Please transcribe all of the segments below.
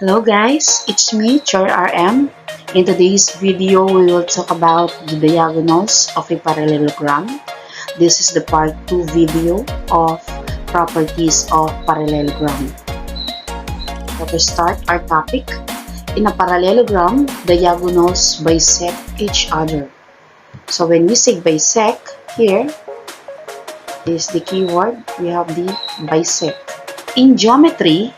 Hello guys, it's me, Char RM. In today's video, we will talk about the diagonals of a parallelogram. This is the part 2 video of properties of parallelogram. Let us start our topic. In a parallelogram, diagonals bisect each other. So when we say bisect, here is the keyword. We have the bisect. In geometry,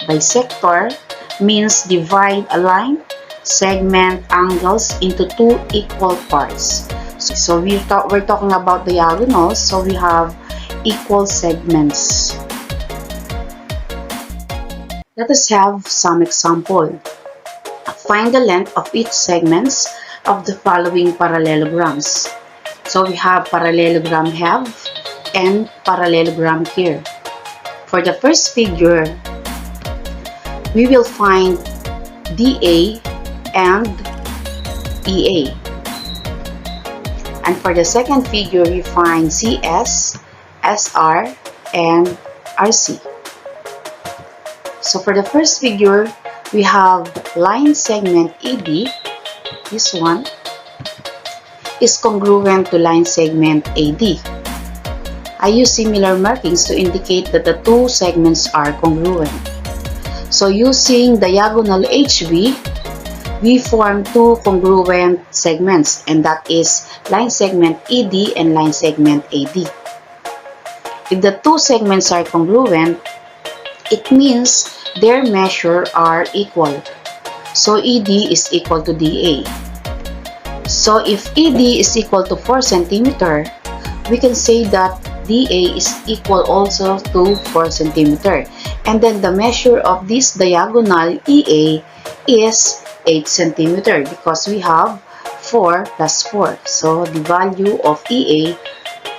bisector means divide a line, segment angles into two equal parts. So we're talking about diagonals, so we have equal segments. Let us have some example. Find the length of each segments of the following parallelograms. So we have parallelogram have and parallelogram here. For the first figure, we will find DA and EA. And for the second figure, we find CS, SR, and RC. So for the first figure, we have line segment ED, this one, is congruent to line segment AD. I use similar markings to indicate that the two segments are congruent. So using diagonal HB, we form two congruent segments, and that is line segment ED and line segment AD. If the two segments are congruent, it means their measure are equal. So ED is equal to DA. So if ED is equal to 4 cm, we can say that DA is equal also to 4 cm. And then the measure of this diagonal EA is 8 cm because we have 4 plus 4. So the value of EA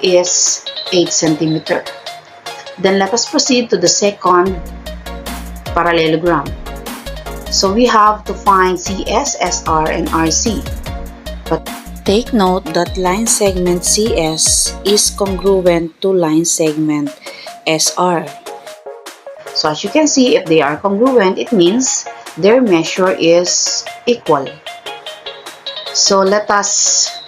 is 8 cm. Then let us proceed to the second parallelogram. So we have to find CS, SR, and RC. But take note that line segment CS is congruent to line segment SR. So as you can see, if they are congruent, it means their measure is equal. So let us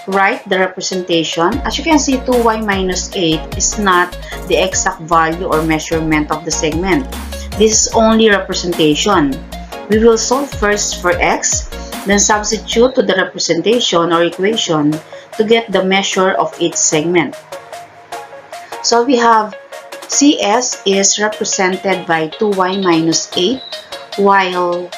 write the representation. As you can see, 2y minus 8 is not the exact value or measurement of the segment. This is only representation. We will solve first for x, then substitute to the representation or equation to get the measure of each segment. So we have CS is represented by 2y minus 8, while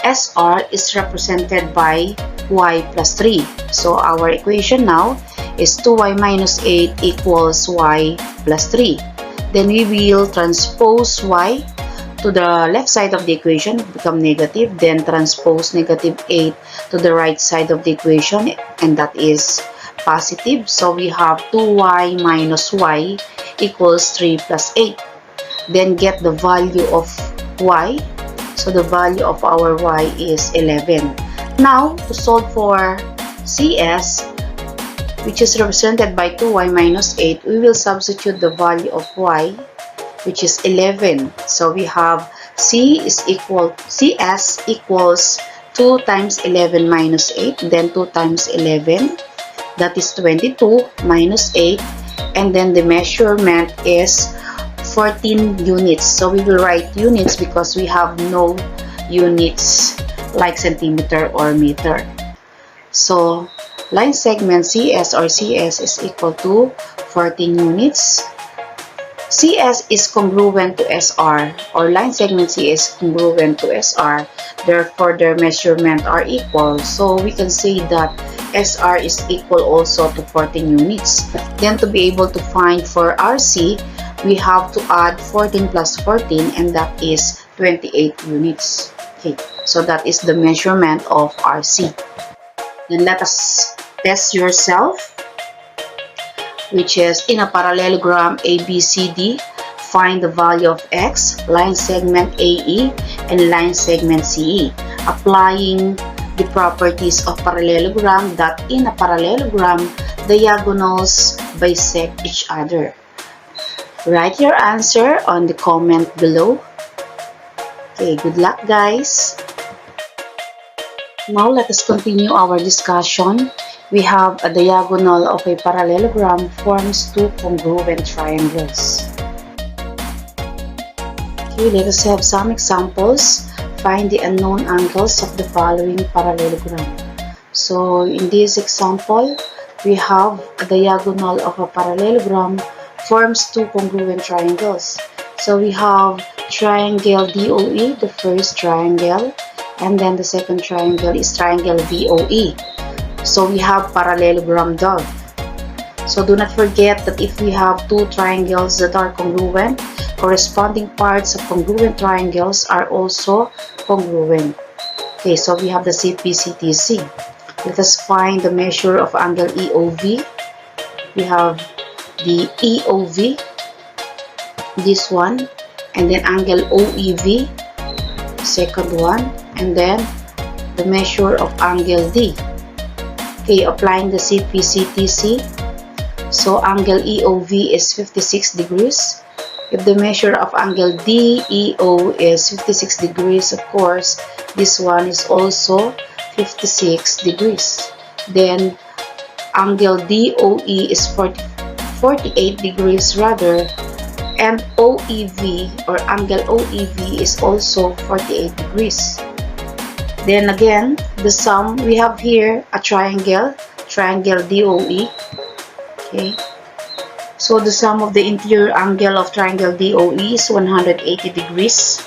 SR is represented by y plus 3. So our equation now is 2y minus 8 equals y plus 3. Then we will transpose y to the left side of the equation, become negative, then transpose negative 8 to the right side of the equation, and that is positive. So we have 2y minus y equals 3 plus 8. Then get the value of y. So the value of our y is 11. Now, to solve for CS, which is represented by 2y minus 8, we will substitute the value of y, which is 11. So we have CS equals 2 times 11 minus 8, then 2 times 11, that is 22 minus 8, and then the measurement is 14 units. So we will write units because we have no units like centimeter or meter. So line segment CS or CS is equal to 14 units. CS is congruent to SR, or line segment C is congruent to SR, therefore their measurement are equal. So we can say that SR is equal also to 14 units. Then to be able to find for RC, we have to add 14 plus 14, and that is 28 units. Okay, so that is the measurement of RC. Then let us test yourself, which is in a parallelogram ABCD, find the value of x, line segment AE, and line segment CE, applying the properties of parallelogram that in a parallelogram, diagonals bisect each other. Write your answer on the comment below. Okay, good luck guys! Now let us continue our discussion. We have a diagonal of a parallelogram forms two congruent triangles. Okay, let us have some examples. Find the unknown angles of the following parallelogram. So in this example, we have a diagonal of a parallelogram forms two congruent triangles. So we have triangle DOE, the first triangle, and then the second triangle is triangle VOE. So we have parallelogram dog. So do not forget that if we have two triangles that are congruent, corresponding parts of congruent triangles are also congruent. Okay, so we have the CPCTC. Let us find the measure of angle EOV. We have the EOV, this one, and then angle OEV, second one, and then the measure of angle D. Okay, applying the CPCTC. So angle EOV is 56 degrees. If the measure of angle DEO is 56 degrees, of course, this one is also 56 degrees. Then angle DOE is 48 degrees rather, and OEV or angle OEV is also 48 degrees. Then again, the sum, we have here a triangle DOE. Okay, so the sum of the interior angle of triangle DOE is 180 degrees.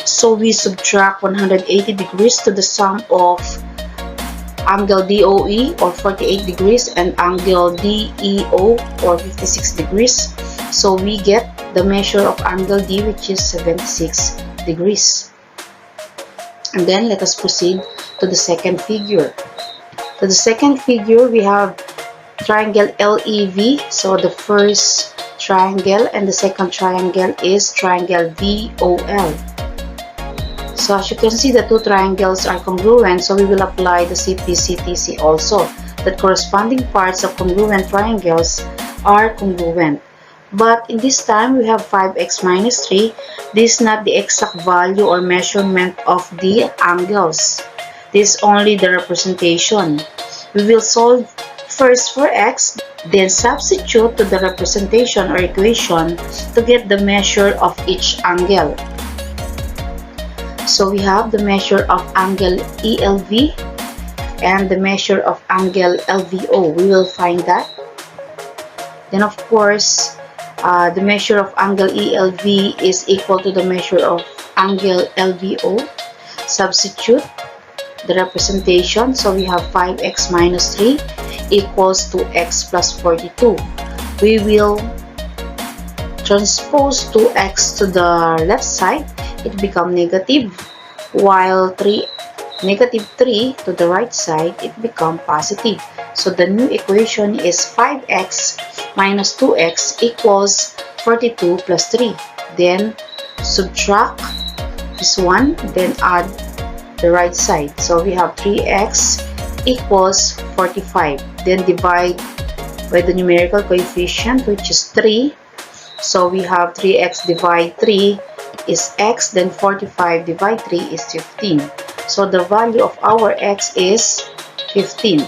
So we subtract 180 degrees to the sum of angle DOE or 48 degrees and angle DEO or 56 degrees. So we get the measure of angle D, which is 76 degrees. And then let us proceed to the second figure. To the second figure, we have triangle LEV. So the first triangle and the second triangle is triangle VOL. So as you can see, the two triangles are congruent, so we will apply the CPCTC also. The corresponding parts of congruent triangles are congruent. But in this time, we have 5x minus 3. This is not the exact value or measurement of the angles. This is only the representation. We will solve first for x, then substitute to the representation or equation to get the measure of each angle. So we have the measure of angle ELV and the measure of angle LVO. We will find that. Then of course, the measure of angle ELV is equal to the measure of angle LVO. Substitute the representation. So we have 5x minus 3 equals to x plus 42. We will transpose 2x to the left side. It becomes negative, while negative 3 to the right side, it becomes positive. So the new equation is 5x minus 2x equals 42 plus 3. Then subtract this one, then add the right side. So we have 3x equals 45. Then divide by the numerical coefficient, which is 3. So we have 3x divide 3 is x, then 45 divide 3 is 15. So the value of our x is 15.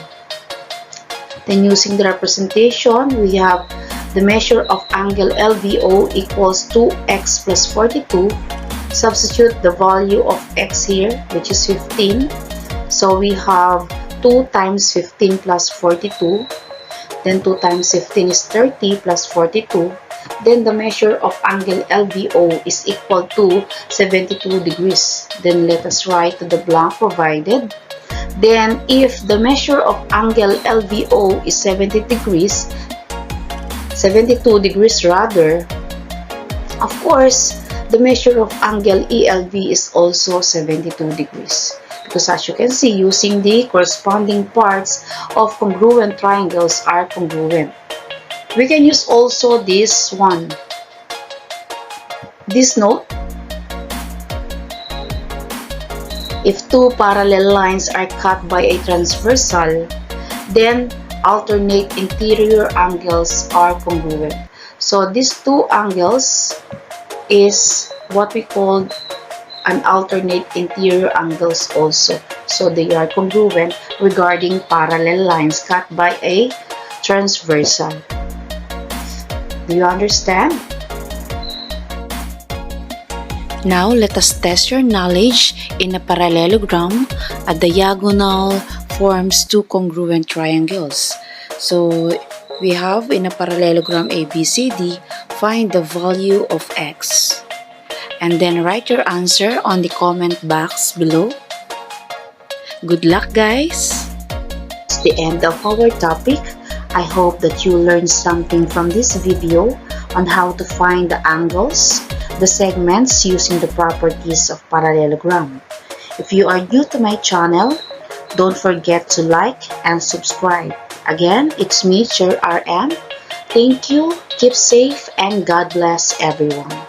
Then using the representation, we have the measure of angle LVO equals 2x plus 42. Substitute the value of x here, which is 15. So we have 2 times 15 plus 42. Then 2 times 15 is 30 plus 42. Then the measure of angle LVO is equal to 72 degrees. Then let us write to the blank provided. Then if the measure of angle LVO is 72 degrees rather, of course, the measure of angle ELV is also 72 degrees. Because as you can see, using the corresponding parts of congruent triangles are congruent. We can use also this one. This note, if two parallel lines are cut by a transversal, then alternate interior angles are congruent. So these two angles is what we call an alternate interior angles also. So they are congruent regarding parallel lines cut by a transversal. Do you understand? Now, let us test your knowledge in a parallelogram. A diagonal forms two congruent triangles. So, we have in a parallelogram ABCD, find the value of x. And then write your answer on the comment box below. Good luck, guys! It's the end of our topic. I hope that you learned something from this video on how to find the angles, the segments using the properties of parallelogram. If you are new to my channel, don't forget to like and subscribe. Again, it's me, Sir RM. Thank you, keep safe, and God bless everyone.